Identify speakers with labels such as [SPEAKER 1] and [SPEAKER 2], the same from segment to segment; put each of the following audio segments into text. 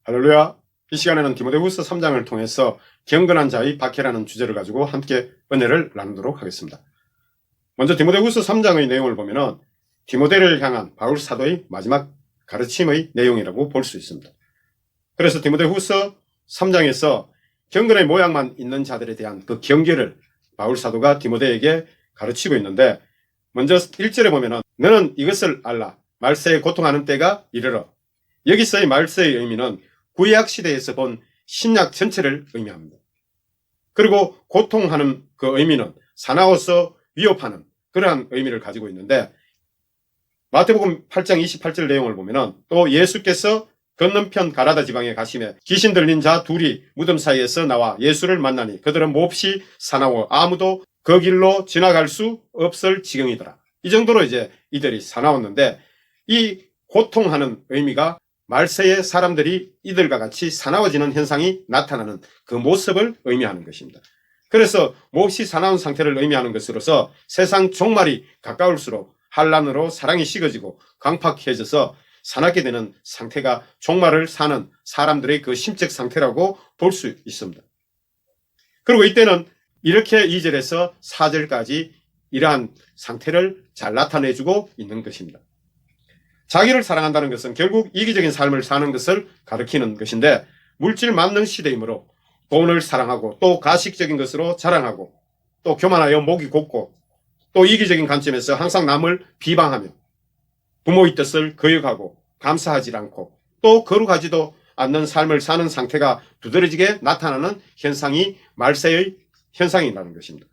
[SPEAKER 1] 할렐루야. 이 시간에는 디모데후서 3장을 통해서 경건한 자의 박해라는 주제를 가지고 함께 은혜를 나누도록 하겠습니다. 먼저 디모데후서 3장의 내용을 보면은 디모데를 향한 바울 사도의 마지막 가르침의 내용이라고 볼 수 있습니다. 그래서 디모데후서 3장에서 경건의 모양만 있는 자들에 대한 그 경계를 바울 사도가 디모데에게 가르치고 있는데, 먼저 1절에 보면은 너는 이것을 알라. 말세에 고통하는 때가 이르러. 여기서의 말세의 의미는 구약 시대에서 본 신약 전체를 의미합니다. 그리고 고통하는 그 의미는 사나워서 위협하는 그러한 의미를 가지고 있는데, 마태복음 8장 28절 내용을 보면은 또 예수께서 건너편 가라다 지방에 가심에 귀신 들린 자 둘이 무덤 사이에서 나와 예수를 만나니 그들은 몹시 사나워 아무도 그 길로 지나갈 수 없을 지경이더라. 이 정도로 이제 이들이 사나웠는데, 이 고통하는 의미가 말세의 사람들이 이들과 같이 사나워지는 현상이 나타나는 그 모습을 의미하는 것입니다. 그래서 몹시 사나운 상태를 의미하는 것으로서 세상 종말이 가까울수록 환난으로 사랑이 식어지고 강팍해져서 사납게 되는 상태가 종말을 사는 사람들의 그 심적 상태라고 볼 수 있습니다. 그리고 이때는 이렇게 2절에서 4절까지 이러한 상태를 잘 나타내주고 있는 것입니다. 자기를 사랑한다는 것은 결국 이기적인 삶을 사는 것을 가리키는 것인데, 물질 만능 시대이므로 돈을 사랑하고 또 가식적인 것으로 자랑하고 또 교만하여 목이 곱고 또 이기적인 관점에서 항상 남을 비방하며 부모의 뜻을 거역하고 감사하지 않고 또 거룩하지도 않는 삶을 사는 상태가 두드러지게 나타나는 현상이 말세의 현상이라는 것입니다.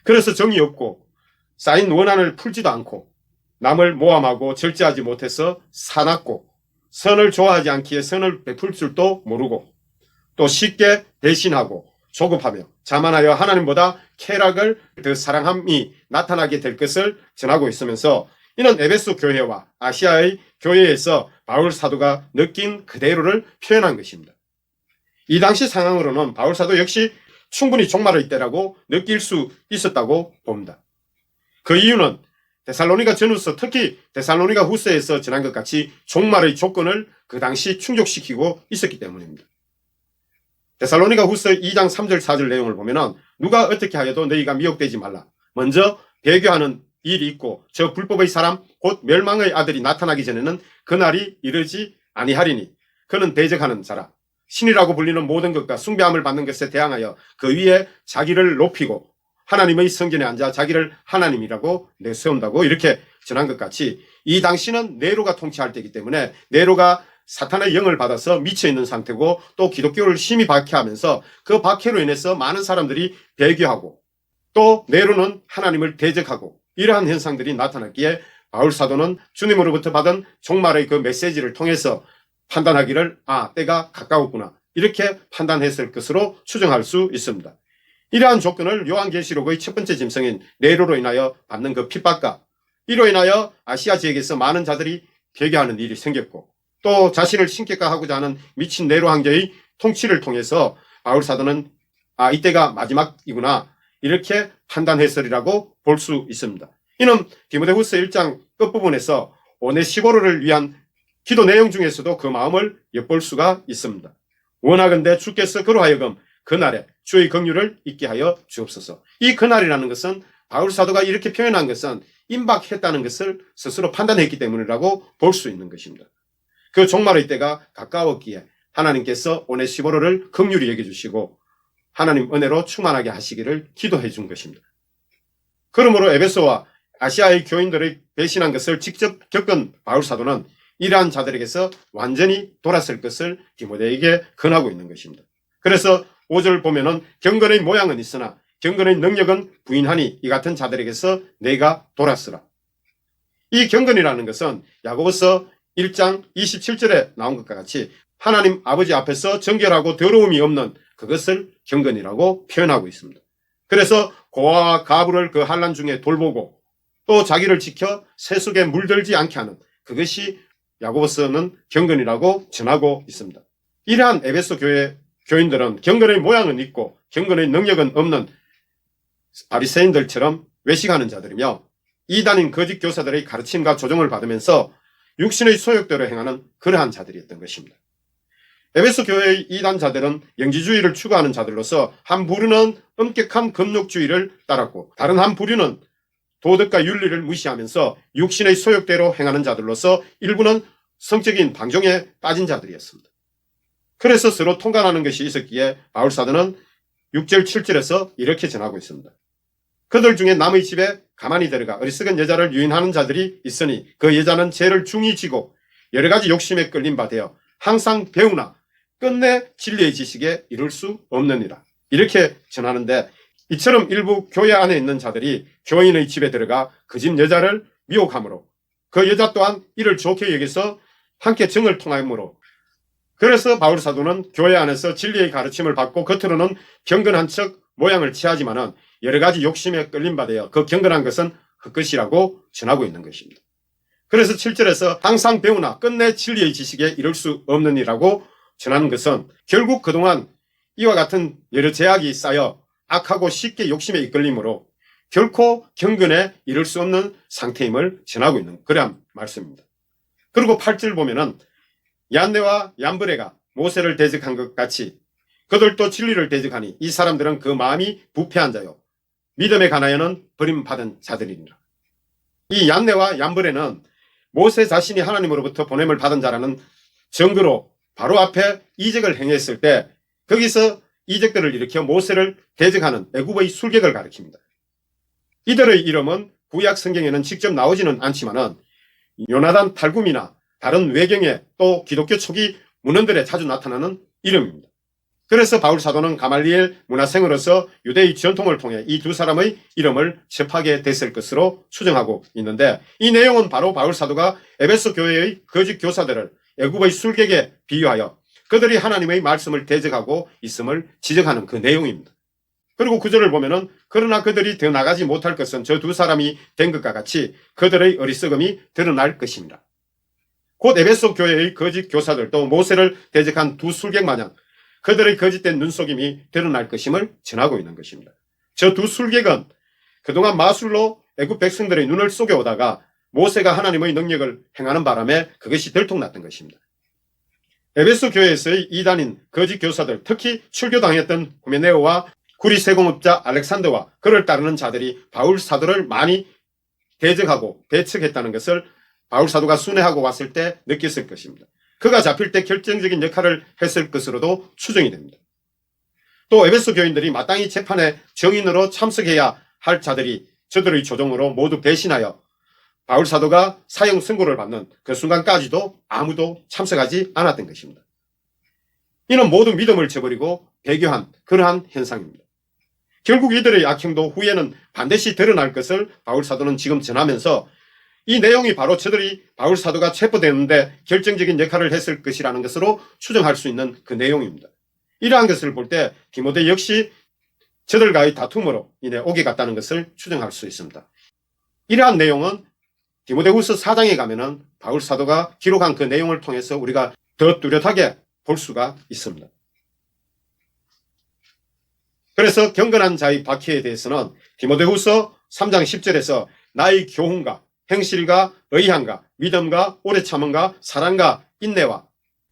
[SPEAKER 1] 그래서 정이 없고 쌓인 원한을 풀지도 않고 남을 모함하고 절제하지 못해서 사납고 선을 좋아하지 않기에 선을 베풀 줄도 모르고 또 쉽게 배신하고 조급하며 자만하여 하나님보다 쾌락을 더 사랑함이 나타나게 될 것을 전하고 있으면서, 이는 에베소 교회와 아시아의 교회에서 바울 사도가 느낀 그대로를 표현한 것입니다. 이 당시 상황으로는 바울 사도 역시 충분히 종말의 때라고 느낄 수 있었다고 봅니다. 그 이유는 데살로니가 전후서, 특히 데살로니가 후서에서 전한 것 같이 종말의 조건을 그 당시 충족시키고 있었기 때문입니다. 데살로니가 후서 2장 3절 4절 내용을 보면은 누가 어떻게 하여도 너희가 미혹되지 말라. 먼저 배교하는 일이 있고 저 불법의 사람 곧 멸망의 아들이 나타나기 전에는 그날이 이르지 아니하리니 그는 대적하는 자라. 신이라고 불리는 모든 것과 숭배함을 받는 것에 대항하여 그 위에 자기를 높이고 하나님의 성전에 앉아 자기를 하나님이라고 내세운다고 이렇게 전한 것 같이, 이 당시는 네로가 통치할 때이기 때문에 네로가 사탄의 영을 받아서 미쳐있는 상태고 또 기독교를 심히 박해하면서 그 박해로 인해서 많은 사람들이 배교하고 또 네로는 하나님을 대적하고 이러한 현상들이 나타났기에 바울 사도는 주님으로부터 받은 종말의 그 메시지를 통해서 판단하기를 때가 가까웠구나 이렇게 판단했을 것으로 추정할 수 있습니다. 이러한 조건을 요한계시록의 첫 번째 짐승인 네로로 인하여 받는 그 핍박과 이로 인하여 아시아 지역에서 많은 자들이 배교하는 일이 생겼고 또 자신을 신격화하고자 하는 미친 네로 황제의 통치를 통해서 바울 사도는 이때가 마지막이구나 이렇게 판단했으리라고 볼 수 있습니다. 이는 디모데후서 1장 끝부분에서 오네시포르를 위한 기도 내용 중에서도 그 마음을 엿볼 수가 있습니다. 원하건대 주께서 그로 하여금 그날에 주의 긍휼을 잊게 하여 주옵소서. 이 그날이라는 것은 바울 사도가 이렇게 표현한 것은 임박했다는 것을 스스로 판단했기 때문이라고 볼 수 있는 것입니다. 그 종말의 때가 가까웠기에 하나님께서 오네시포르를 긍휼히 여겨주시고 하나님 은혜로 충만하게 하시기를 기도해 준 것입니다. 그러므로 에베소와 아시아의 교인들의 배신한 것을 직접 겪은 바울 사도는 이러한 자들에게서 완전히 돌아설 것을 디모데에게 권하고 있는 것입니다. 그래서 5절 보면은 경건의 모양은 있으나 경건의 능력은 부인하니 이 같은 자들에게서 내가 돌아서라. 이 경건이라는 것은 야고보서 1장 27절에 나온 것과 같이 하나님 아버지 앞에서 정결하고 더러움이 없는 그것을 경건이라고 표현하고 있습니다. 그래서 고아와 가부를 그 환난 중에 돌보고 또 자기를 지켜 세속에 물들지 않게 하는 그것이 야고보서는 경건이라고 전하고 있습니다. 이러한 에베소 교회 교인들은 경건의 모양은 있고 경건의 능력은 없는 바리새인들처럼 외식하는 자들이며 이단인 거짓 교사들의 가르침과 조종을 받으면서 육신의 소욕대로 행하는 그러한 자들이었던 것입니다. 에베소 교회의 이단자들은 영지주의를 추구하는 자들로서 한 부류는 엄격한 금욕주의를 따랐고 다른 한 부류는 도덕과 윤리를 무시하면서 육신의 소욕대로 행하는 자들로서 일부는 성적인 방종에 빠진 자들이었습니다. 그래서 서로 통간하는 것이 있었기에 바울사도는 6절 7절에서 이렇게 전하고 있습니다. 그들 중에 남의 집에 가만히 들어가 어리석은 여자를 유인하는 자들이 있으니 그 여자는 죄를 중히 지고 여러 가지 욕심에 끌린 바 되어 항상 배우나 끝내 진리의 지식에 이룰 수 없느니라. 이렇게 전하는데 이처럼 일부 교회 안에 있는 자들이 교인의 집에 들어가 그 집 여자를 미혹함으로 그 여자 또한 이를 좋게 여기서 함께 정을 통하므로 그래서 바울사도는 교회 안에서 진리의 가르침을 받고 겉으로는 경건한 척 모양을 취하지만은 여러 가지 욕심에 끌린 바 되어 그 경건한 것은 헛것이라고 전하고 있는 것입니다. 그래서 7절에서 항상 배우나 끝내 진리의 지식에 이룰 수 없느니라고 전하는 것은 결국 그동안 이와 같은 여러 제약이 쌓여 악하고 쉽게 욕심에 이끌림으로 결코 경건에 이룰 수 없는 상태임을 전하고 있는 그러한 말씀입니다. 그리고 8절 보면은 얀네와 얀브레가 모세를 대적한 것 같이 그들도 진리를 대적하니 이 사람들은 그 마음이 부패한 자요 믿음에 관하여는 버림받은 자들이니라. 이 얀네와 얀브레는 모세 자신이 하나님으로부터 보냄을 받은 자라는 증거로 바로 앞에 이적을 행했을 때 거기서 이적들을 일으켜 모세를 대적하는 애굽의 술객을 가리킵니다. 이들의 이름은 구약 성경에는 직접 나오지는 않지만은 요나단 탈굼이나 다른 외경에 또 기독교 초기 문헌들에 자주 나타나는 이름입니다. 그래서 바울 사도는 가말리엘 문화생으로서 유대의 전통을 통해 이 두 사람의 이름을 접하게 됐을 것으로 추정하고 있는데 이 내용은 바로 바울 사도가 에베소 교회의 거짓 교사들을 애굽의 술객에 비유하여 그들이 하나님의 말씀을 대적하고 있음을 지적하는 그 내용입니다. 그리고 구절을 보면은 그러나 그들이 더 나가지 못할 것은 저 두 사람이 된 것과 같이 그들의 어리석음이 드러날 것입니다. 곧 에베소 교회의 거짓 교사들도 모세를 대적한 두 술객 마냥 그들의 거짓된 눈속임이 드러날 것임을 전하고 있는 것입니다. 저 두 술객은 그동안 마술로 애굽 백성들의 눈을 속여오다가 모세가 하나님의 능력을 행하는 바람에 그것이 들통났던 것입니다. 에베소 교회에서의 이단인 거짓 교사들, 특히 출교당했던 후메네오와 구리 세공업자 알렉산더와 그를 따르는 자들이 바울 사도를 많이 대적하고 배척했다는 것을 바울 사도가 순회하고 왔을 때 느꼈을 것입니다. 그가 잡힐 때 결정적인 역할을 했을 것으로도 추정이 됩니다. 또 에베소 교인들이 마땅히 재판에 정인으로 참석해야 할 자들이 저들의 조종으로 모두 배신하여 바울 사도가 사형 선고를 받는 그 순간까지도 아무도 참석하지 않았던 것입니다. 이는 모두 믿음을 저버리고 배교한 그러한 현상입니다. 결국 이들의 악행도 후에는 반드시 드러날 것을 바울 사도는 지금 전하면서 이 내용이 바로 저들이 바울 사도가 체포되는데 결정적인 역할을 했을 것이라는 것으로 추정할 수 있는 그 내용입니다. 이러한 것을 볼 때 디모데 역시 저들과의 다툼으로 인해 옥에 갔다는 것을 추정할 수 있습니다. 이러한 내용은 디모데후서 4장에 가면은 바울 사도가 기록한 그 내용을 통해서 우리가 더 뚜렷하게 볼 수가 있습니다. 그래서 경건한 자의 박해에 대해서는 디모데후서 3장 10절에서 나의 교훈과 행실과 의향과 믿음과 오래 참음과 사랑과 인내와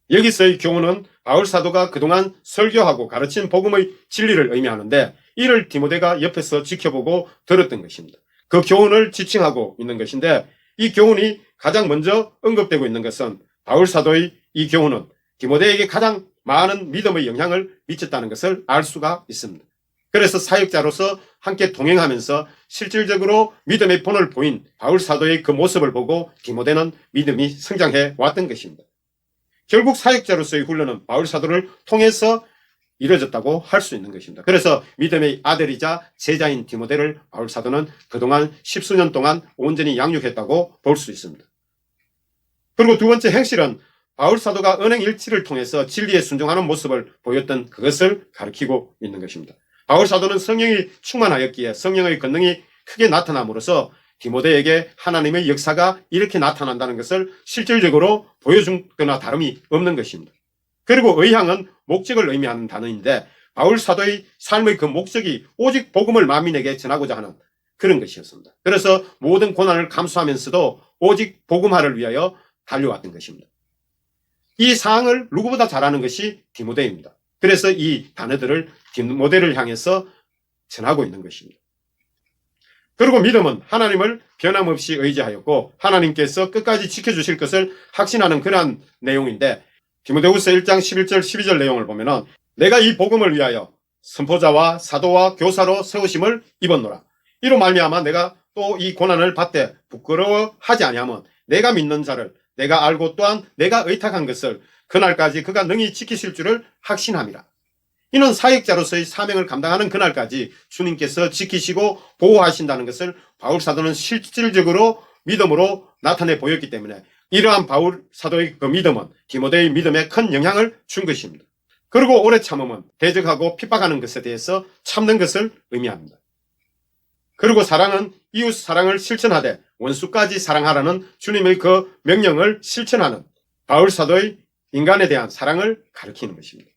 [SPEAKER 1] 여기서의 교훈은 바울 사도가 그동안 설교하고 가르친 복음의 진리를 의미하는데 이를 디모데가 옆에서 지켜보고 들었던 것입니다. 그 교훈을 지칭하고 있는 것인데 이 교훈이 가장 먼저 언급되고 있는 것은 바울 사도의 이 교훈은 디모데에게 가장 많은 믿음의 영향을 미쳤다는 것을 알 수가 있습니다. 그래서 사역자로서 함께 동행하면서 실질적으로 믿음의 본을 보인 바울 사도의 그 모습을 보고 디모데는 믿음이 성장해 왔던 것입니다. 결국 사역자로서의 훈련은 바울 사도를 통해서 이루어졌다고 할 수 있는 것입니다. 그래서 믿음의 아들이자 제자인 디모데를 바울 사도는 그동안 10수년 동안 온전히 양육했다고 볼 수 있습니다. 그리고 두 번째 행실은 바울 사도가 언행 일치를 통해서 진리에 순종하는 모습을 보였던 그것을 가리키고 있는 것입니다. 바울 사도는 성령이 충만하였기에 성령의 권능이 크게 나타남으로써 디모데에게 하나님의 역사가 이렇게 나타난다는 것을 실질적으로 보여준 거나 다름이 없는 것입니다. 그리고 의향은 목적을 의미하는 단어인데 바울 사도의 삶의 그 목적이 오직 복음을 만민에게 전하고자 하는 그런 것이었습니다. 그래서 모든 고난을 감수하면서도 오직 복음화를 위하여 달려왔던 것입니다. 이 사항을 누구보다 잘 아는 것이 디모데입니다. 그래서 이 단어들을 디모데를 향해서 전하고 있는 것입니다. 그리고 믿음은 하나님을 변함없이 의지하였고 하나님께서 끝까지 지켜주실 것을 확신하는 그러한 내용인데, 디모데후서 1장 11절 12절 내용을 보면은 내가 이 복음을 위하여 선포자와 사도와 교사로 세우심을 입었노라. 이로 말미암아 내가 또 이 고난을 받되 부끄러워하지 아니하면 내가 믿는 자를 내가 알고 또한 내가 의탁한 것을 그날까지 그가 능히 지키실 줄을 확신함이라. 이는 사역자로서의 사명을 감당하는 그날까지 주님께서 지키시고 보호하신다는 것을 바울 사도는 실질적으로 믿음으로 나타내 보였기 때문에 이러한 바울 사도의 그 믿음은 디모데의 믿음에 큰 영향을 준 것입니다. 그리고 오래 참음은 대적하고 핍박하는 것에 대해서 참는 것을 의미합니다. 그리고 사랑은 이웃 사랑을 실천하되 원수까지 사랑하라는 주님의 그 명령을 실천하는 바울 사도의 인간에 대한 사랑을 가리키는 것입니다.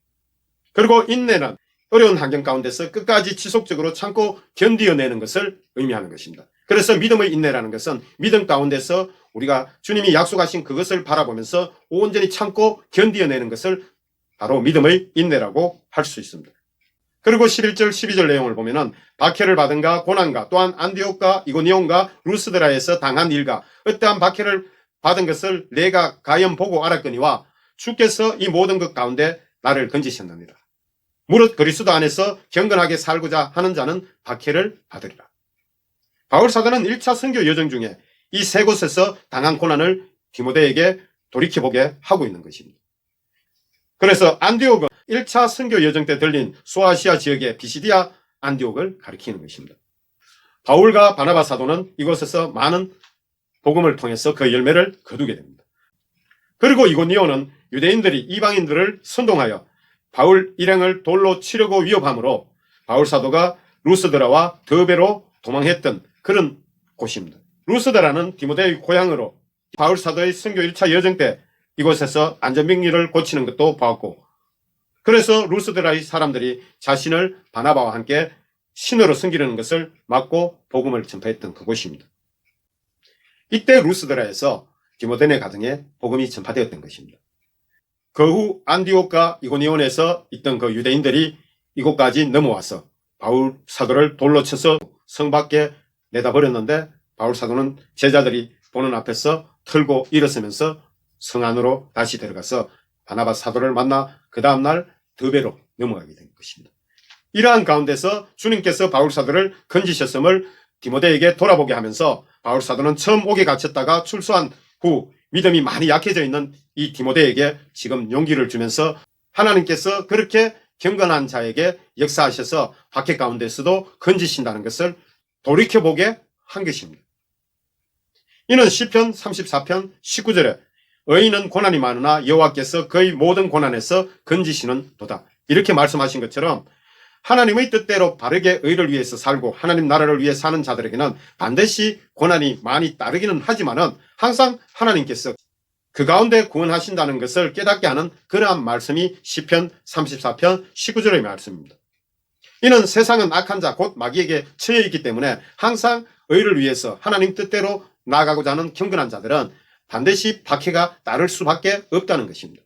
[SPEAKER 1] 그리고 인내는 어려운 환경 가운데서 끝까지 지속적으로 참고 견디어내는 것을 의미하는 것입니다. 그래서 믿음의 인내라는 것은 믿음 가운데서 우리가 주님이 약속하신 그것을 바라보면서 온전히 참고 견디어내는 것을 바로 믿음의 인내라고 할 수 있습니다. 그리고 11절 12절 내용을 보면은 박해를 받은가 고난과 또한 안디옥과 이고니온과 루스드라에서 당한 일과 어떠한 박해를 받은 것을 내가 가연 보고 알았거니와 주께서 이 모든 것 가운데 나를 건지셨느니라. 무릇 그리스도 안에서 경건하게 살고자 하는 자는 박해를 받으리라. 바울 사도는 1차 선교 여정 중에 이 세 곳에서 당한 고난을 디모데에게 돌이켜보게 하고 있는 것입니다. 그래서 안디옥은 1차 선교 여정 때 들린 소아시아 지역의 비시디아 안디옥을 가리키는 것입니다. 바울과 바나바 사도는 이곳에서 많은 복음을 통해서 그 열매를 거두게 됩니다. 그리고 이고니온은 유대인들이 이방인들을 선동하여 바울 일행을 돌로 치려고 위협하므로 바울 사도가 루스드라와 더베로 도망했던 그런 곳입니다. 루스드라는 디모데의 고향으로 바울 사도의 선교 1차 여정 때 이곳에서 안전병기를 고치는 것도 보았고, 그래서 루스드라의 사람들이 자신을 바나바와 함께 신으로 섬기려는 것을 막고 복음을 전파했던 그곳입니다. 이때 루스드라에서 디모데네 가정에 복음이 전파되었던 것입니다. 그 후 안디옥과 이고니온에서 있던 그 유대인들이 이곳까지 넘어와서 바울 사도를 돌로 쳐서 성 밖에 내다버렸는데 바울 사도는 제자들이 보는 앞에서 털고 일어서면서 성 안으로 다시 들어가서 바나바 사도를 만나 그 다음날 더베로 넘어가게 된 것입니다. 이러한 가운데서 주님께서 바울 사도를 건지셨음을 디모데에게 돌아보게 하면서 바울 사도는 처음 옥에 갇혔다가 출소한 후 믿음이 많이 약해져 있는 이 디모데에게 지금 용기를 주면서 하나님께서 그렇게 경건한 자에게 역사하셔서 박해 가운데서도 건지신다는 것을 돌이켜보게 한 것입니다. 이는 시편 34편 19절에 의인은 고난이 많으나 여호와께서 그의 모든 고난에서 건지시는 도다, 이렇게 말씀하신 것처럼 하나님의 뜻대로 바르게 의를 위해서 살고 하나님 나라를 위해 사는 자들에게는 반드시 고난이 많이 따르기는 하지만은 항상 하나님께서 그 가운데 구원하신다는 것을 깨닫게 하는 그러한 말씀이 시편 34편 19절의 말씀입니다. 이는 세상은 악한 자 곧 마귀에게 처해 있기 때문에 항상 의를 위해서 하나님 뜻대로 나아가고자 하는 경건한 자들은 반드시 박해가 따를 수밖에 없다는 것입니다.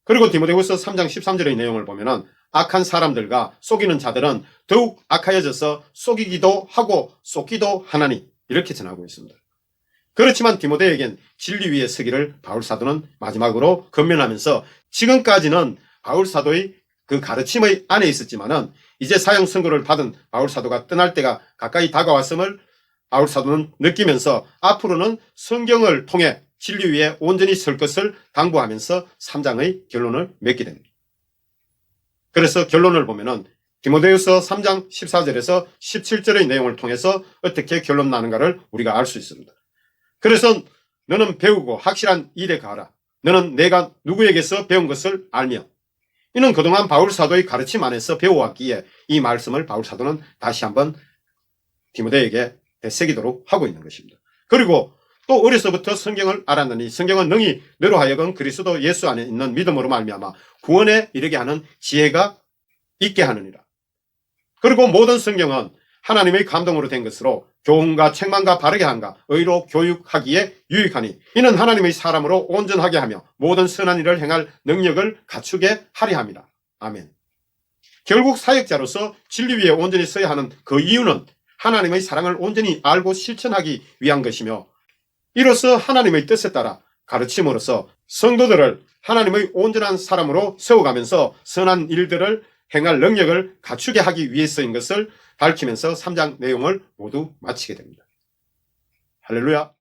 [SPEAKER 1] 그리고 디모데후서 3장 13절의 내용을 보면은 악한 사람들과 속이는 자들은 더욱 악하여져서 속이기도 하고 속기도 하나니, 이렇게 전하고 있습니다. 그렇지만 디모데에겐 진리 위에 서기를 바울 사도는 마지막으로 권면하면서 지금까지는 바울 사도의 그 가르침의 안에 있었지만은 이제 사형 선고를 받은 바울 사도가 떠날 때가 가까이 다가왔음을 바울 사도는 느끼면서 앞으로는 성경을 통해 진리 위에 온전히 설 것을 당부하면서 3장의 결론을 맺게 됩니다. 그래서 결론을 보면은 디모데후서 3장 14절에서 17절의 내용을 통해서 어떻게 결론 나는가를 우리가 알 수 있습니다. 그래서 너는 배우고 확실한 일에 가라. 너는 내가 누구에게서 배운 것을 알며. 이는 그동안 바울 사도의 가르침 안에서 배워왔기에 이 말씀을 바울 사도는 다시 한번 디모데에게 되새기도록 하고 있는 것입니다. 그리고 또 어려서부터 성경을 알았느니 성경은 능히 너로 하여금 그리스도 예수 안에 있는 믿음으로 말미암아 구원에 이르게 하는 지혜가 있게 하느니라. 그리고 모든 성경은 하나님의 감동으로 된 것으로 교훈과 책망과 바르게 함과 의로 교육하기에 유익하니 이는 하나님의 사람으로 온전하게 하며 모든 선한 일을 행할 능력을 갖추게 하려 함이라. 아멘. 결국 사역자로서 진리 위에 온전히 서야 하는 그 이유는 하나님의 사랑을 온전히 알고 실천하기 위한 것이며, 이로써 하나님의 뜻에 따라 가르침으로써 성도들을 하나님의 온전한 사람으로 세워가면서 선한 일들을 행할 능력을 갖추게 하기 위해서인 것을 밝히면서 3장 내용을 모두 마치게 됩니다. 할렐루야.